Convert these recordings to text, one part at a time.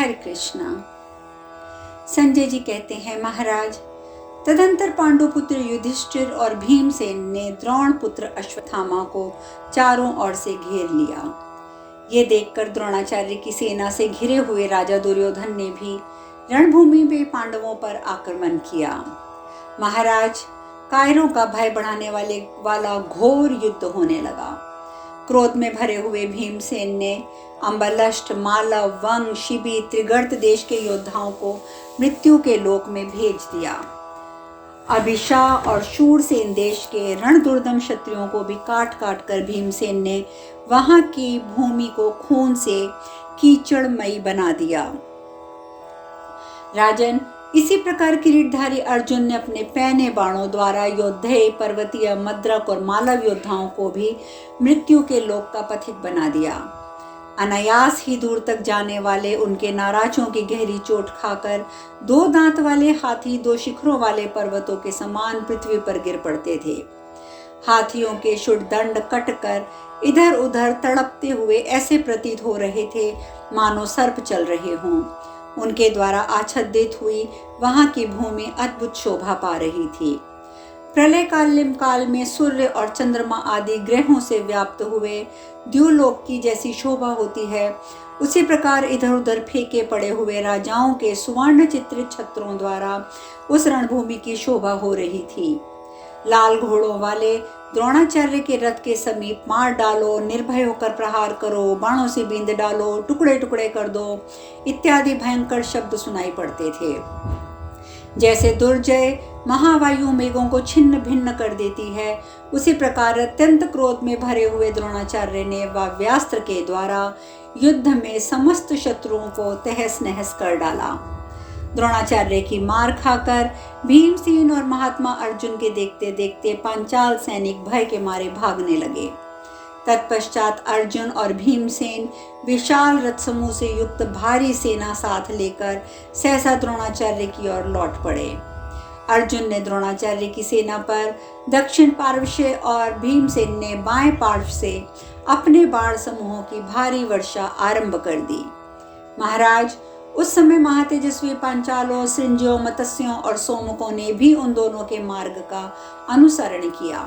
हरे कृष्णा। संजय जी कहते हैं, महाराज, तदंतर पांडुपुत्र युधिष्ठिर और भीमसेन ने द्रोण पुत्र अश्वत्थामा को चारों ओर से घेर लिया। ये देखकर द्रोणाचार्य की सेना से घिरे हुए राजा दुर्योधन ने भी रणभूमि में पांडवों पर आक्रमण किया। महाराज, कायरों का भय बढ़ाने वाला घोर युद्ध होने लगा। क्रोध में भरे हुए भीमसेन ने अम्बलष्ट, मालव, वंग, शिबी, त्रिगर्त देश के योद्धाओं को मृत्यु के लोक में भेज दिया। अभिशा और शूरसेन देश के रणदुर्दम क्षत्रियों को भी काट काट कर भीमसेन ने वहां की भूमि को खून से कीचड़मयी बना दिया। राजन, इसी प्रकार किरीटधारी अर्जुन ने अपने पैने बाणों द्वारा योद्धेय, पर्वतीय, मद्रक और मालव योद्धाओं को भी मृत्यु के लोक का पथिक बना दिया। अनायास ही दूर तक जाने वाले उनके नाराजों की गहरी चोट खाकर दो दांत वाले हाथी दो शिखरों वाले पर्वतों के समान पृथ्वी पर गिर पड़ते थे। हाथियों के शुड़दंड कटकर इधर उधर तड़पते हुए ऐसे प्रतीत हो रहे थे मानो सर्प चल रहे हों। उनके द्वारा आच्छादित हुई वहां की भूमि अद्भुत शोभा पा रही थी। प्रलय काल में सूर्य और चंद्रमा आदि ग्रहों से व्याप्त हुए द्युलोक की जैसी शोभा होती है, उसी प्रकार इधर उधर फेंके पड़े हुए राजाओं के सुवर्ण चित्रित छत्रों द्वारा उस रणभूमि की शोभा हो रही थी। लाल घोड़ों वाले द्रोणाचार्य के रथ के समीप मार डालो, निर्भय होकर प्रहार करो, बाणों से बींद डालो, टुकड़े टुकड़े कर दो इत्यादि भयंकर शब्द सुनाई पड़ते थे। जैसे दुर्जय महावायु मेघों को छिन्न भिन्न कर देती है, उसी प्रकार अत्यंत क्रोध में भरे हुए द्रोणाचार्य ने वाव्यास्त्र के द्वारा युद्ध में समस्त शत्रुओं को तहस नहस कर डाला। द्रोणाचार्य की मार खाकर भीमसेन और महात्मा अर्जुन के देखते देखते पांचाल सैनिक भय के मारे भागने लगे। तत्पश्चात अर्जुन और भीमसेन विशाल रथ समूह से युक्त भारी सेना साथ लेकर सहसा द्रोणाचार्य की ओर लौट पड़े। अर्जुन ने द्रोणाचार्य की सेना पर दक्षिण पार्श्व से और भीमसेन ने बाएं पार्श्व से अपने बाण समूहों की भारी वर्षा आरंभ कर दी। महाराज, उस समय महातेजस्वी पांचालों, सृंजयों, मत्स्यों और सोमकों ने भी उन दोनों के मार्ग का अनुसरण किया।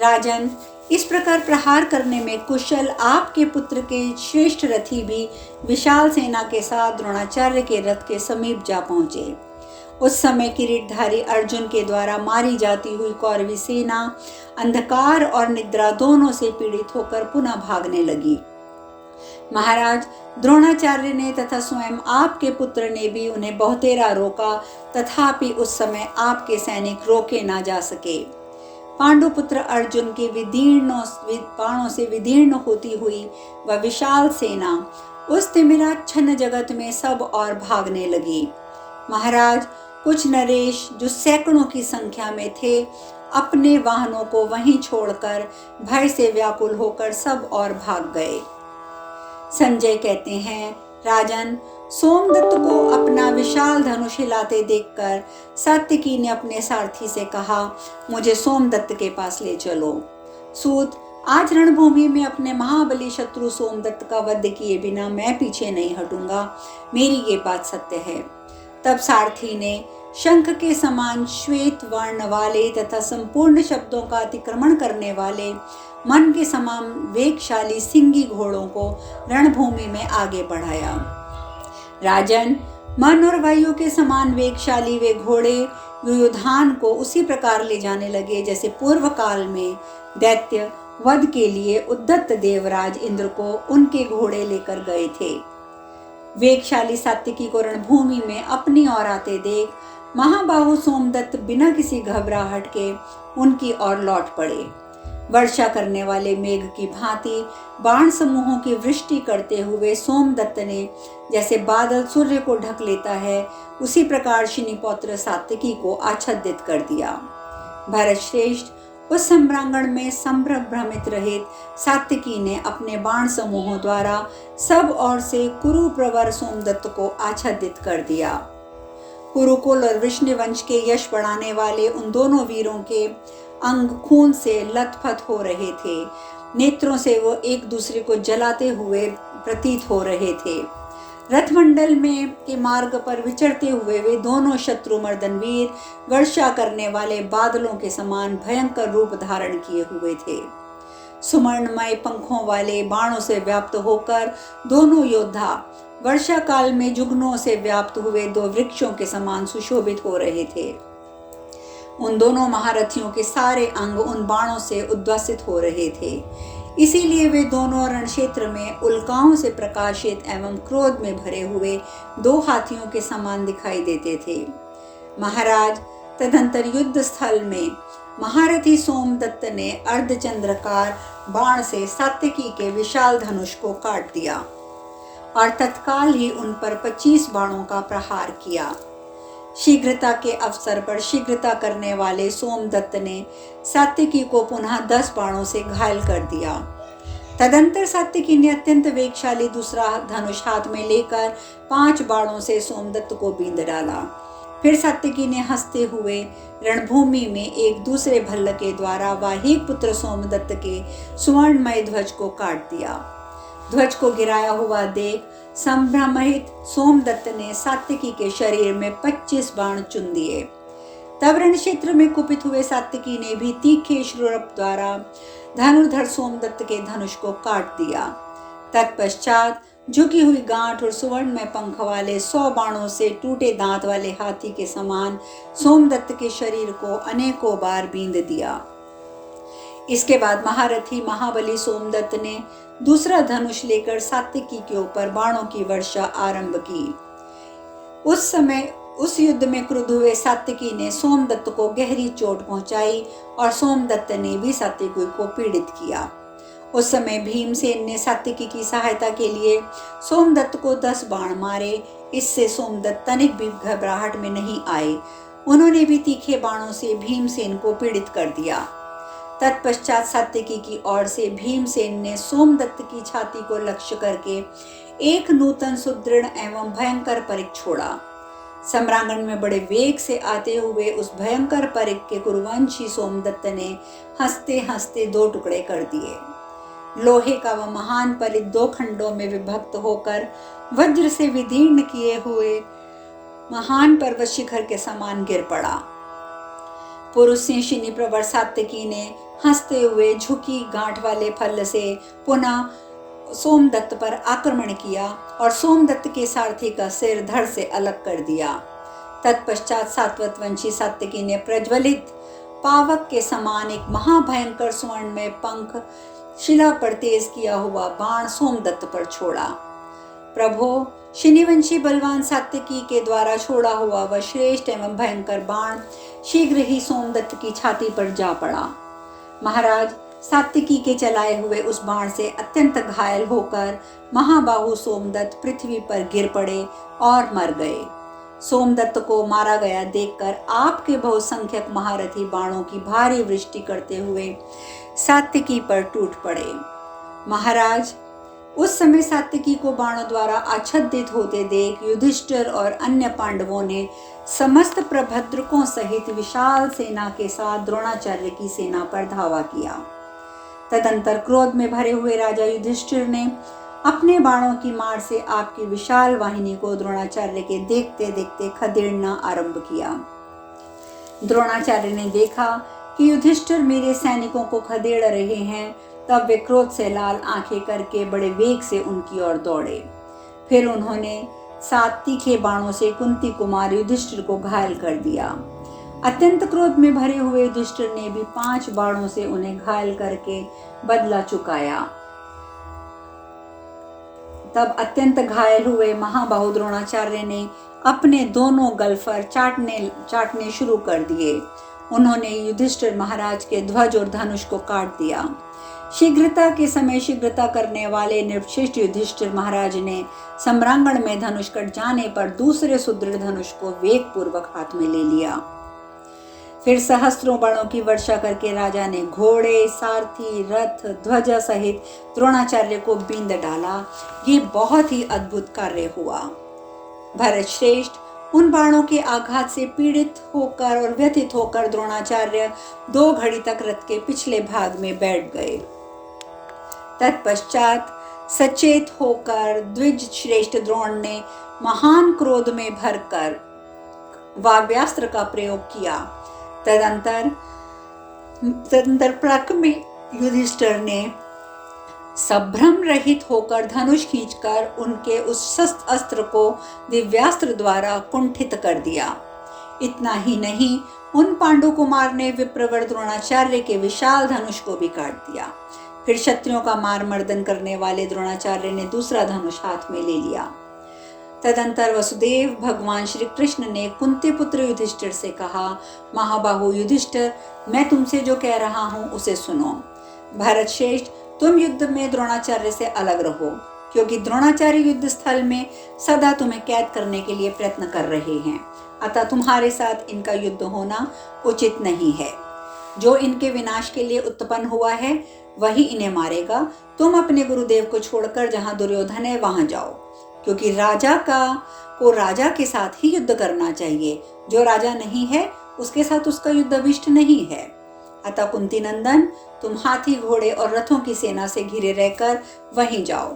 राजन, इस प्रकार प्रहार करने में कुशल आपके पुत्र के श्रेष्ठ रथी भी विशाल सेना के साथ द्रोणाचार्य के रथ के समीप जा पहुंचे। उस समय किरीटधारी अर्जुन के द्वारा मारी जाती हुई कौरवी सेना अंधकार और निद्रा दोनों से पीड़ित होकर पुनः भागने लगी। महाराज, द्रोणाचार्य ने तथा स्वयं आपके पुत्र ने भी उन्हें बहुतेरा रोका, तथापि उस समय आपके सैनिक रोके ना जा सके। पांडुपुत्र अर्जुन के बाणों से विदीर्ण होती हुई वह विशाल सेना उस तिमिराच्छन्न जगत में सब और भागने लगी। महाराज, कुछ नरेश जो सैकड़ों की संख्या में थे, अपने वाहनों को वहीं छोड़कर भय से व्याकुल होकर सब और भाग गए। संजय कहते हैं, राजन, सोमदत्त को अपना विशाल धनुष हिलाते देखकर सात्यकी ने अपने सारथी से कहा, मुझे सोमदत्त के पास ले चलो। सूत, आज रणभूमि में अपने महाबली शत्रु सोमदत्त का वध किए बिना मैं पीछे नहीं हटूंगा, मेरी ये बात सत्य है। तब सारथी ने शंख के समान श्वेत वर्ण वाले तथा संपूर्ण शब्दों का अतिक्रमण करने वाले मन के समान वेगशाली सिंगी घोड़ों को रणभूमि में आगे बढ़ाया। राजन, मन और वायु के समान वेगशाली वे घोड़े युयुधान को उसी प्रकार ले जाने लगे जैसे पूर्व काल में दैत्य वध के लिए उद्दत देवराज इंद्र को उनके घोड़े लेकर गए थे। वेगशाली सात्यकी को रणभूमि में अपनी ओर आते देख महाबाहु सोमदत्त बिना किसी घबराहट के उनकी ओर लौट पड़े। वर्षा करने वाले मेघ की भांति बाण समूहों की वृष्टि करते हुए सोमदत्त ने जैसे बादल सूर्य को ढक लेता है, उसी प्रकार शिनीपौत्र सात्यकी को आच्छादित कर दिया। भरत श्रेष्ठ उस सम्रांगण में संभ्रमित रहित सात्यकी ने अपने बाण समूहों द्वारा सब ओर से कुरु प्रवर सोमदत्त को आच्छादित कर दिया। कुरुकुल और विष्णुवंश के यश बढ़ाने वाले उन दोनों वीरों के अंग खून से लथपथ हो रहे थे। नेत्रों से वो एक दूसरे को जलाते हुए प्रतीत हो रहे थे। रथमंडल में के मार्ग पर विचरते हुए वे दोनों शत्रु मर्दन वीर वर्षा करने वाले बादलों के समान भयंकर रूप धारण किए हुए थे। सुवर्णमय पंखों वाले बाणों से व्याप्त होकर दोनों योद्धा वर्षा काल में जुगनों से व्याप्त हुए दो वृक्षों के समान सुशोभित हो रहे थे। उन दोनों महारथियों के सारे अंग उन बाणों से उद्वासित हो रहे थे, इसीलिए वे दोनों रण क्षेत्र में उल्काओं से प्रकाशित एवं क्रोध में भरे हुए दो हाथियों के समान दिखाई देते थे। महाराज, तदंतर युद्ध स्थल में महारथी सोमदत्त ने अर्धचंद्राकार बाण से सात्विकी के विशाल धनुष को काट दिया और तत्काल ही उन पर 25 बाणों का प्रहार किया। शीघ्रता के अवसर पर शीघ्रता करने वाले सोमदत्त ने सात्विकी को पुनः 10 बाणों से घायल कर दिया। तदंतर सात्विकी ने अत्यंत वेगशाली दूसरा धनुष हाथ में लेकर 5 बाणों से सोमदत्त को बींध डाला। फिर सात्विकी ने हंसते हुए रणभूमि में एक दूसरे भल्ल के द्वारा वाहिक पुत्र सोमदत्त के सुवर्णमय ध्वज को काट दिया। ध्वज को गिराया हुआ देख संभ्रमित सोमदत्त ने सात्विकी के शरीर में 25 बाण चुन दिए। तब रण क्षेत्र में कुपित हुए सात्विकी ने भी तीखे शूरप द्वारा धनुर्धर सोमदत्त के धनुष को काट दिया। तत्पश्चात झुकी हुई गांठ और सुवर्ण में पंख वाले 100 बाणों से टूटे दांत वाले हाथी के समान सोमदत्त के शरीर को अनेकों बार बींध दिया। इसके बाद महारथी महाबली सोमदत्त ने दूसरा धनुष लेकर सात्विकी के ऊपर बाणों की वर्षा आरंभ की। उस समय उस युद्ध में क्रुद्ध हुए सात्विकी ने सोमदत्त को गहरी चोट पहुंचाई और सोमदत्त ने भी सात्विकी को पीड़ित किया। उस समय भीमसेन ने सात्विकी की सहायता के लिए सोमदत्त को 10 बाण मारे। इससे सोमदत्त तनिक भी घबराहट में नहीं आए। उन्होंने भी तीखे बाणों से भीमसेन को पीड़ित कर दिया। तत्पश्चात सात्विकी की ओर से भीमसेन ने सोमदत्त की छाती को लक्ष्य करके एक नूतन सुदृढ़ एवं भयंकर परिक छोड़ा। सम्रांगण में बड़े वेग से आते हुए उस भयंकर परिक के कुरुवंशी सोमदत्त ने हंसते हंसते 2 टुकड़े कर दिए। लोहे का वह महान परिक 2 खंडों में विभक्त होकर वज्र से विदीर्ण किए हुए महान पर्वत शिखर के समान गिर पड़ा। पुरुषिनी प्रवर सात्विकी ने हंसते हुए झुकी गांठ वाले फल से पुनः सोमदत्त पर आक्रमण किया और सोमदत्त के सारथी का सिर धड़ से अलग कर दिया। तत्पश्चात सात्वतवंशी सात्विकी ने प्रज्वलित पावक के समान एक महाभयंकर स्वर्ण में पंख शिला पर तेज किया हुआ बाण सोमदत्त पर छोड़ा। प्रभो, शिनिवंशी बलवान सात्विकी के द्वारा छोड़ा हुआ वह श्रेष्ठ एवं भयंकर बाण शीघ्र ही सोमदत्त की छाती पर जा पड़ा। महाराज, सात्विकी के चलाए हुए उस बाण से अत्यंत घायल होकर महाबाहु सोमदत्त पृथ्वी पर गिर पड़े और मर गए। सोमदत्त को मारा गया देखकर आपके बहुसंख्यक महारथी बाणों की भारी वृष्टि करते हुए सात्विकी पर टूट पड़े। महाराज, उस समय सात्विकी को बाणों द्वारा आच्छादित होते देख युधिष्ठिर और अन्य पांडवों ने समस्त प्रभद्रकों सहित विशाल सेना के साथ द्रोणाचार्य की सेना पर धावा किया। तदंतर क्रोध में भरे हुए राजा युधिष्ठिर ने अपने बाणों की मार से आपकी विशाल वाहिनी को द्रोणाचार्य के देखते देखते खदेड़ना आरंभ किया। द्रोणाचार्य ने देखा कि युधिष्ठिर मेरे सैनिकों को खदेड़ रहे हैं, तब वे क्रोध से लाल आंखें करके बड़े वेग से उनकी ओर दौड़े। फिर उन्होंने 7 तीखे बाणों से कुंती कुमार युधिष्ठिर को घायल कर दिया। अत्यंत क्रोध में भरे हुए युधिष्ठिर ने भी 5 बाणों से उन्हें घायल करके बदला चुकाया। तब अत्यंत घायल हुए महाबाहु द्रोणाचार्य ने अपने दोनों गलफर चाटने शुरू कर दिए। उन्होंने युधिष्ठिर महाराज के ध्वज और धनुष को काट दिया। शीघ्रता के समय शीघ्रता करने वाले निर्वशिष्ठ युधिष्ठिर महाराज ने सम्रांगण में धनुष कट जाने पर दूसरे सुदृढ़ धनुष को वेग पूर्वक हाथ में ले लिया। फिर सहस्त्रों बाणों की वर्षा करके राजा ने घोड़े, सारथी, रथ, ध्वजा सहित द्रोणाचार्य को बींध डाला। ये बहुत ही अद्भुत कार्य हुआ। भरत श्रेष्ठ, उन बाणों के आघात से पीड़ित होकर और व्यथित होकर द्रोणाचार्य 2 घड़ी तक रथ के पिछले भाग में बैठ गए। तत्पश्चात सचेत होकर द्विज श्रेष्ठ द्रोण ने महान क्रोध में भरकर वाग्यास्त्र का प्रयोग किया। तदंतर पराक्रमी युधिष्ठिर ने संभ्रम रहित होकर धनुष खींचकर उनके उस शस्त्र अस्त्र को दिव्यास्त्र द्वारा कुंठित कर दिया। इतना ही नहीं, उन पांडु कुमार ने विप्रवर द्रोणाचार्य के विशाल धनुष को भी काट दिया। फिर क्षत्रियों का मार मर्दन करने वाले द्रोणाचार्य ने दूसरा धनुष हाथ में ले लिया। तदंतर वसुदेव भगवान श्री कृष्ण ने कुंती पुत्र युधिष्ठिर से कहा, महाबाहु युधिष्ठिर, मैं तुमसे जो कह रहा हूँ उसे सुनो। भारत श्रेष्ठ, तुम युद्ध में द्रोणाचार्य से अलग रहो, क्योंकि द्रोणाचार्य युद्ध स्थल में सदा तुम्हें कैद करने के लिए प्रयत्न कर रहे हैं। अतः तुम्हारे साथ इनका युद्ध होना उचित नहीं है। जो इनके विनाश के लिए उत्पन्न हुआ है वही इन्हें मारेगा। तुम अपने गुरुदेव को छोड़कर जहाँ दुर्योधन है वहां जाओ, क्योंकि राजा को राजा के साथ ही युद्ध करना चाहिए। जो राजा नहीं है उसके साथ उसका युद्ध अभिष्ट नहीं है। अतः कुंती नंदन, तुम हाथी घोड़े और रथों की सेना से घिरे रहकर वहीं जाओ।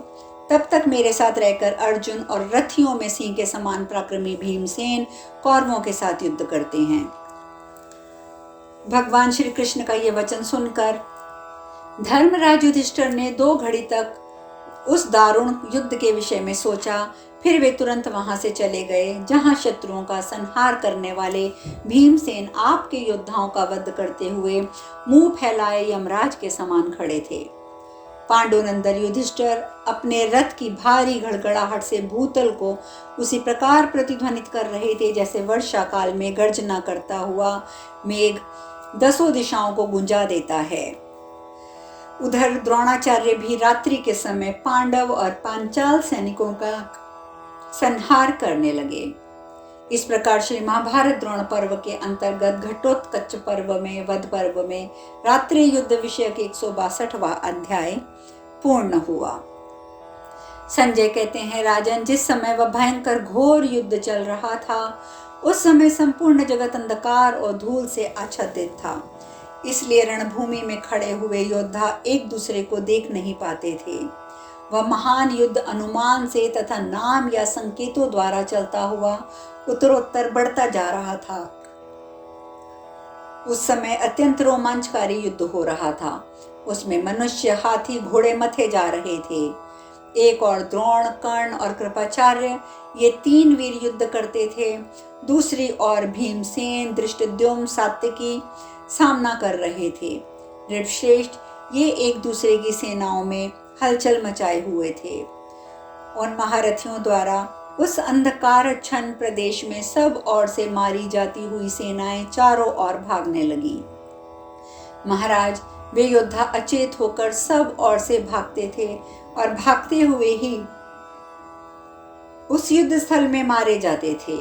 तब तक मेरे साथ रहकर अर्जुन और रथियों में सिंह के समान पराक्रमी भीमसेन कौरवों के साथ युद्ध करते हैं। भगवान श्री कृष्ण का यह वचन सुनकर धर्मराज युधिष्ठिर ने 2 घड़ी तक उस दारुण युद्ध के विषय में सोचा। फिर वे तुरंत वहां से चले गए जहां शत्रुओं का संहार करने वाले भीमसेन आपके योद्धाओं का वध करते हुए मुंह फैलाए यमराज के समान खड़े थे। पांडुनंदन युधिष्ठिर अपने रथ की भारी घड़घड़ाहट से भूतल को उसी प्रकार प्रतिध्वनित कर रहे थे जैसे वर्षा काल में गर्जना करता हुआ मेघ 10 दिशाओं को गुंजा देता है। उधर द्रोणाचार्य भी रात्रि के समय पांडव और पांचाल सैनिकों का संहार करने लगे। इस प्रकार श्री महाभारत द्रोण पर्व के अंतर्गत घटोत्कच पर्व में वध पर्व में रात्रि युद्ध विषय के 162वां अध्याय पूर्ण हुआ। संजय कहते हैं, राजन, जिस समय वह भयंकर घोर युद्ध चल रहा था उस समय संपूर्ण जगत अंधकार और धूल से आच्छादित था। इसलिए रणभूमि में खड़े हुए योद्धा एक दूसरे को देख नहीं पाते थे। वह महान युद्ध अनुमान से तथा नाम या संकेतों द्वारा चलता हुआ उत्तरोत्तर बढ़ता जा रहा था। उस समय अत्यंत रोमांचकारी युद्ध हो रहा था। उसमें मनुष्य, हाथी, घोड़े मथे जा रहे थे। एक और द्रोण, कर्ण और कृपाचार्य, ये 3 वीर युद्ध करते थे। दूसरी ओर भीमसेन, धृष्टद्युम्न, सात्यकी सामना कर रहे थे। नृपश्रेष्ठ, ये एक दूसरे की सेनाओं में हलचल मचाए हुए थे। उन महारथियों द्वारा उस अंधकारच्छन्न प्रदेश में सब ओर से मारी जाती हुई सेनाएं चारों ओर भागने लगी। महाराज, वे योद्धा अचेत होकर सब ओर से भागते थे और भागते हुए ही उस युद्ध स्थल में मारे जाते थे।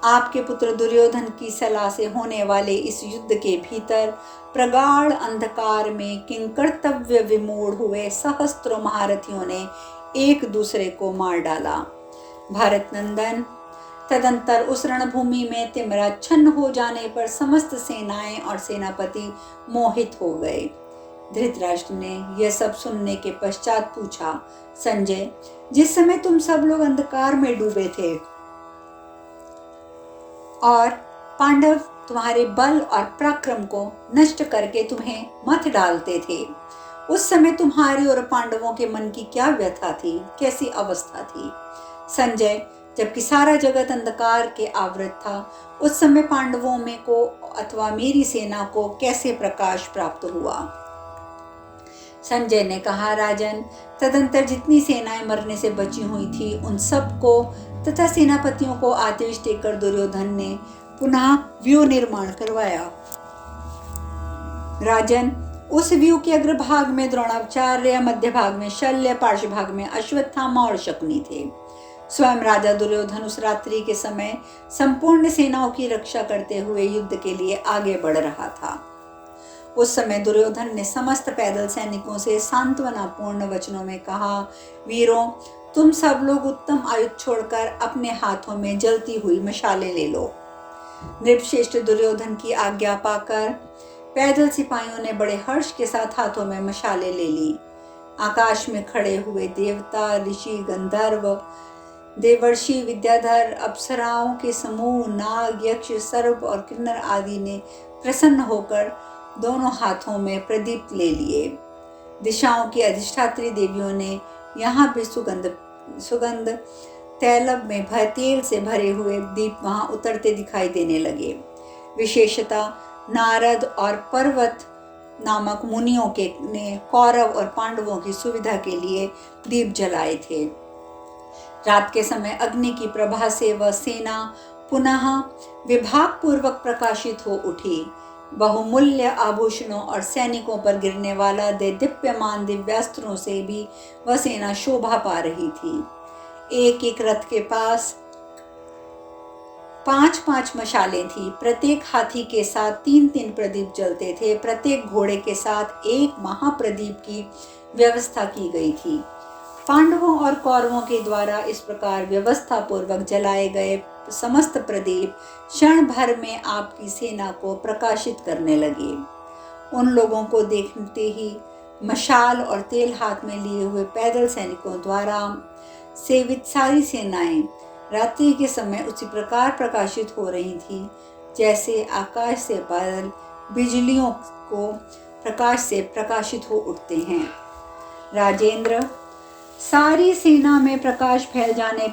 आपके पुत्र दुर्योधन की सलाह से होने वाले इस युद्ध के भीतर प्रगाढ़ अंधकार में किंकर्तव्य विमूढ़ हुए सहस्त्रों महारथियों ने एक दूसरे को मार डाला। भारत नंदन, तदंतर उस रणभूमि में तिमिराच्छन्न हो जाने पर समस्त सेनाएं और सेनापति मोहित हो गए। धृतराष्ट्र ने यह सब सुनने के पश्चात पूछा, संजय, जिस समय तुम सब लोग अंधकार में डूबे थे और पांडव तुम्हारे बल और पराक्रम को नष्ट करके तुम्हें मत डालते थे, उस समय तुम्हारे और पांडवों के मन की क्या व्यथा थी, कैसी अवस्था थी? संजय, जबकि सारा जगत अंधकार के आवृत था, उस समय पांडवों में को अथवा मेरी सेना को कैसे प्रकाश प्राप्त हुआ? संजय ने कहा, राजन, तदंतर जितनी सेनाएं मरने से बची हुई थी उन सबको तथा सेनापतियों को आदेश देकर दुर्योधन ने पुनः व्यूह निर्माण करवाया। राजन, उस व्यूह के अग्रभाग में द्रोणाचार्य, मध्य भाग में शल्य, पार्श्व भाग में अश्वत्थामा और शकुनी थे। स्वयं राजा दुर्योधन उस रात्रि के समय संपूर्ण सेनाओं की रक्षा करते हुए युद्ध के लिए आगे बढ़ रहा था। उस समय दुर्योधन ने समस्त पैदल सैनिकों से सांत्वनापूर्ण वचनों में कहा, वीरों, तुम सब लोग उत्तम आयुध छोड़कर अपने हाथों में जलती हुई मशालें ले लो। नृपश्रेष्ठ दुर्योधन की आज्ञा पाकर पैदल सिपाहियों ने बड़े हर्ष के साथ हाथों में मशालें ले ली। आकाश में खड़े हुए देवता, ऋषि, गंधर्व, देवर्षि, विद्याधर, अप्सराओं के समूह, नाग, यक्ष, सर्प और किन्नर आदि ने प्रसन्न होकर दोनों हाथों में प्रदीप ले लिए। दिशाओं की अधिष्ठात्री देवियों ने यहाँ भी सुगंध तैलब में तेल से भरे हुए दीप वहां उतरते दिखाई देने लगे। विशेषतः नारद और पर्वत नामक मुनियों ने कौरव और पांडवों की सुविधा के लिए दीप जलाए थे। रात के समय अग्नि की प्रभा से वह सेना पुनः विभाग पूर्वक प्रकाशित हो उठी। बहुमूल्य आभूषणों और सैनिकों पर गिरने वाला दीप्यमान दिव्यास्त्रों से भी वह सेना शोभा पा रही थी। एक एक रथ के पास 5-5 मशालें थी। प्रत्येक हाथी के साथ 3-3 प्रदीप जलते थे। प्रत्येक घोड़े के साथ एक महाप्रदीप की व्यवस्था की गई थी। पांडवों और कौरवों के द्वारा इस प्रकार व्यवस्था पूर्वक जलाए गए समस्त प्रदीप क्षण भर में आपकी सेना को प्रकाशित करने लगे। उन लोगों को देखते ही मशाल और तेल हाथ में लिए हुए पैदल सैनिकों द्वारा सेवित सारी सेनाएं रात्रि के समय उसी प्रकार प्रकाशित हो रही थी जैसे आकाश से बादल बिजलियों को प्रकाश से प्रकाशित हो उठते हैं। राजेंद्र, सारी सेना में प्रकाश फैल जाने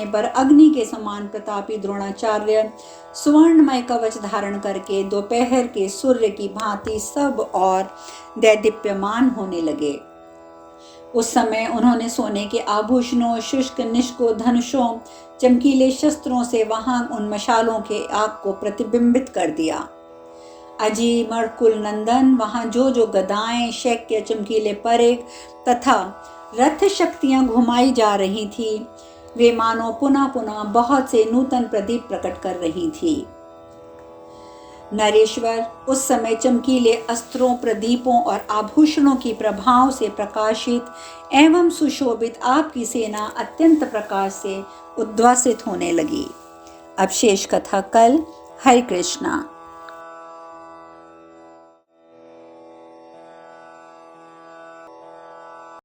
पर अग्नि के समान प्रतापी द्रोणाचार्य सुवर्णमय कवच धारण करके दोपहर के सूर्य की भांति सब और दैदीप्यमान होने लगे। उस समय उन्होंने सोने के आभूषणों, शुष्क निष्को धनुषों, चमकीले शस्त्रों से वहां उन मशालों के आग को प्रतिबिंबित कर दिया। अजी, मरकुल नंदन वहां जो गदाएं, शैक्य, चमकीले परेख तथा रथ शक्तियां घुमाई जा रही थी, वे मानो पुनः पुनः बहुत से नूतन प्रदीप प्रकट कर रही थी। नरेश्वर, उस समय चमकीले अस्त्रों, प्रदीपों और आभूषणों की प्रभाव से प्रकाशित एवं सुशोभित आपकी सेना अत्यंत प्रकाश से उद्वासित होने लगी। अब शेष कथा कल। हरे कृष्णा।